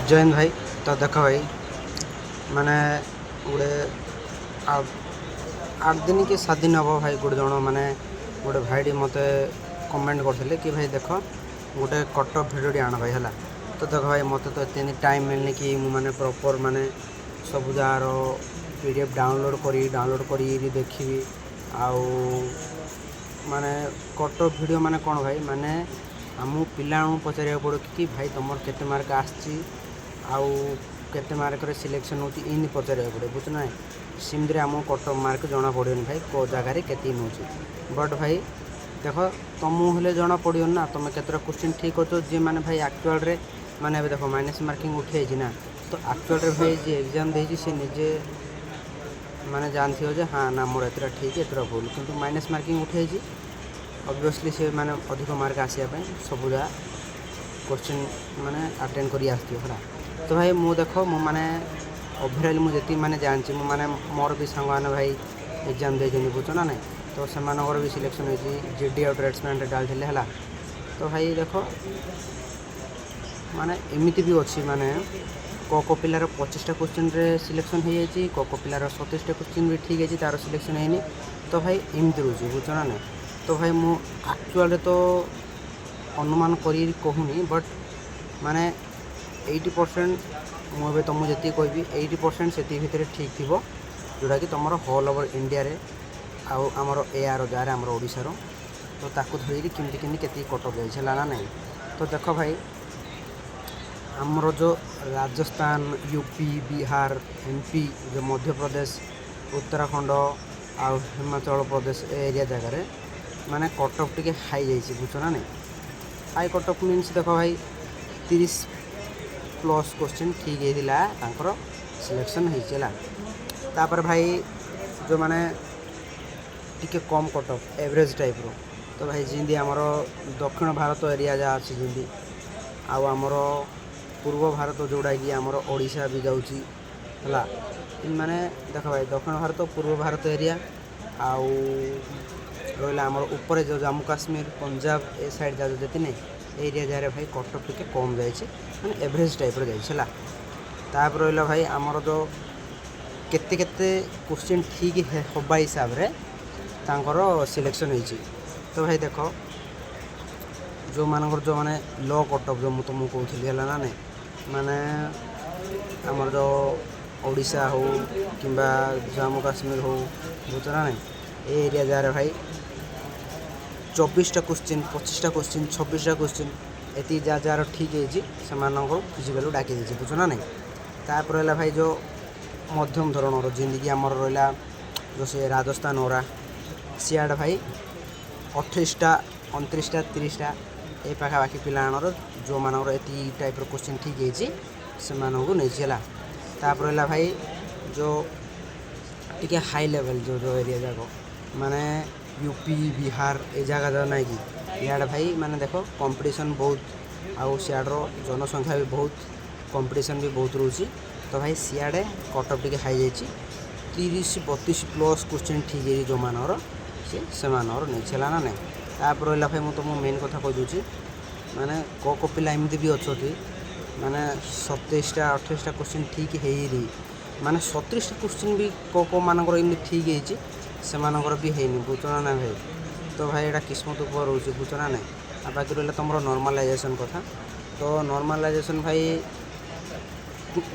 जैन भाई। तो देख भाई माने गोटे 8 दिन कि 7 दिन हम भाई गोटे जन माने गोटे भाईटी मत कमेंट करते कि भाई देख गोटे कट भिडियोटी आण भाई है। तो देख भाई मत तो इतनी टाइम मिलनी कि मुझे प्रॉपर माने सब जार पीडीएफ डाउनलोड करी देखी आउ माने कट भिडियो माने कौन भाई माने आम पिला पचार पड़ो कि भाई तुम केते मार्क आसी आउ केते मार्क सिलेक्शन होती इन पचार पड़े बुझ ना सिमती आम कट मार्क जना पड़ोनी भाई को जगार के नौ बट भाई देख तुमको हेल्ले जना पड़ो ना तुम केतटा क्वेश्चन ठीक अच्छो जी मैंने भाई एक्चुअल रे माने देख माइनस मार्किंग उठी ना तो एक्चुअल रे भाई जी एग्जाम दे सी निजे माने जानती हो हाँ ना मोर एतटा ठीक एतटा भूल किंतु माइनस मार्किंग उठी ऑब्वियसली से माने अधिक मार्क आसापी सब जगह क्वेश्चन माने अटेंड करी आसती है। तो भाई मु देख मु माने ओवरऑल मुझे माने जानची मु माने मोर भी सांग माने भाई एग्जाम दे बुझ ना नहीं तो से भी सिलेक्शन होती जेडी और ट्रेड्समैन डालते है। तो भाई देख माने एमती भी अच्छी माने को पिलार 25टा क्वेश्चन रे सिलेक्शन हो जाए को पिलार 27टा क्वेश्चन भी ठीक है तार सिलेक्शन है। तो भाई एमती रोचे बुझ ना नहीं। तो भाई मु एक्चुअल तो अनुमान करी कहूनी बट माने 80% मुझे तुमको जी कहबी 80% से भितर ठीक थी जोटा कि तुम होल ओवर इंडिया रे आउ आमर एआर जार आमर ओडिशार तो ताकू धरिकी केमती केमती के कटअप जाइए ना नहीं। तो देख भाई आमर जो राजस्थान यूपी बिहार एमपी जो मध्य प्रदेश उत्तराखंड आउ हिमाचल प्रदेश एरिया जगार माने कटअप टी हाई जाइए बुझ ना नहीं। हाई कटअप मीन्स देख भाई 30+ क्वेश्चन ठीक है सिलेक्शन होता भाई जो माने टिके कम कटअप एवरेज टाइप रो तो भाई जिंदी आमर दक्षिण भारत एरिया जहाँ अच्छी जिंदी आमर पूर्व भारत जोड़ा कि आमर ओडिशा भी जाऊँगी है माने देख भाई दक्षिण भारत पूर्व भारत एरिया आउ रहा आमर ऊपर जो जम्मू काश्मीर पंजाब ए साइड जा जी नहीं एरिया जार भाई कटअप टिके कम जाइए मैंने एवरेज टाइप जाइए। तापर रहा भाई आमर जो केते केते क्वेश्चन ठीक हवा हिसाब रे तांकर सिलेक्शन होती। तो भाई देख जो मानकर जो माने लो कटअप जो तुमको कहती है ना नहीं माने आमर जो ओडिशा हो कि जम्मू काश्मीर हो बुझ ना नहीं ए एरिया जार भाई 24टा क्वेश्चन 25टा क्वेश्चन 26टा क्वेश्चन ये जा जार ठीक है फिजिकल डाक बुझ ना नहीं। तापर रहा भाई जो मध्यम धरण जिंदगी आमर रहा जो से राजस्थान ओरा सियाड़ भाई 28टा 29टा 30टा ये पाखापाखि पिलाणर जो मानकर ये टाइप क्वेश्चन ठीक है से नहीं। तापर रहा भाई जो टिके हाई लेवल जो जो एरिया जाक माने यूपी बिहार ए जगह जो ना कि इड भाई माने देख कंपटीशन बहुत आउ सियाड़ जनसंख्या भी बहुत कंपटीशन भी बहुत रोचे। तो भाई सियाड़े कटअप टिके हाई जाइए 30-32+ क्वेश्चन ठीक है जो मानर से नहीं ना नहीं। तापर रहा भाई मुझे तुमको मेन कथा कहीदे माने को पिला एमती भी अच्छा माने 27टा 28टा क्वेश्चन ठीक है माने 37टा क्वेश्चन भी को मानकर एमती ठीक है से भी है बुझ ना भाई। तो भाई यहाँ किस्मत ऊपर रोचे बुझ ना नहीं। बाकी रहा तुम नॉर्मलाइजेशन कथा तो नॉर्मलाइजेशन भाई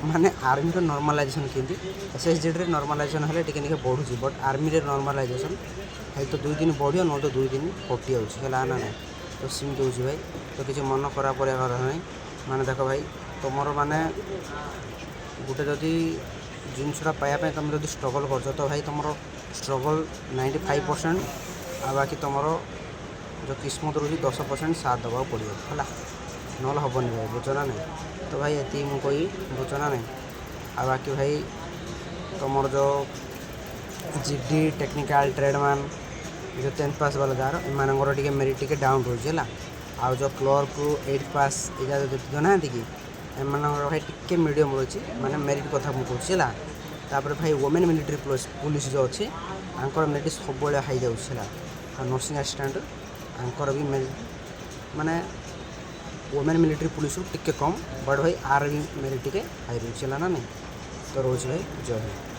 माने आर्मी रो नॉर्मलाइजेशन केंती एसएसजी रे नॉर्मलाइजेशन हेले टिके निके बढ़ुची बट आर्मी रे नॉर्मलाइजेशन भाई तो 2 दिन बढ़ियो न तो 2 दिन कटि आउची है ना नहीं। तो सिम दूसरी भाई तो किसी मन खराब कर नहीं माने देख भाई तुमर माने गोटे जदि जिनसा पाइबा तुम जो स्ट्रगल कर तो भाई तुम स्ट्रगल 95% आ बाकी तुम जो किस्मत रोचे 10% साथ देवा पड़ो है ना हेनी भाई बुझ ना नहीं। तो भाई ये मुझे बुझ ना नहीं। आ बाकी भाई तुम जो जीडी टेक्निकल ट्रेडमैन जो 10th पास वाला जार एमर टे मेरिट टे डाउन रोचे है आउ जो क्लर्क 8th पास या जो ना कि एम भाई टिके मीडियम रोचे माने मेरिट कथा मुझे है। तापर भाई वुमेन मिलिट्री पुलिस जो अच्छे आंकर मेरिट सब हाई जाऊँगा नर्सिंग असिस्टेंट आंकर भी मेरिट माने वुमेन मिलिट्री पुलिस टिके कम बट भाई आर भी मेरे टिके हाई रोचे ना नहीं तो रोज भाई जय हिंद।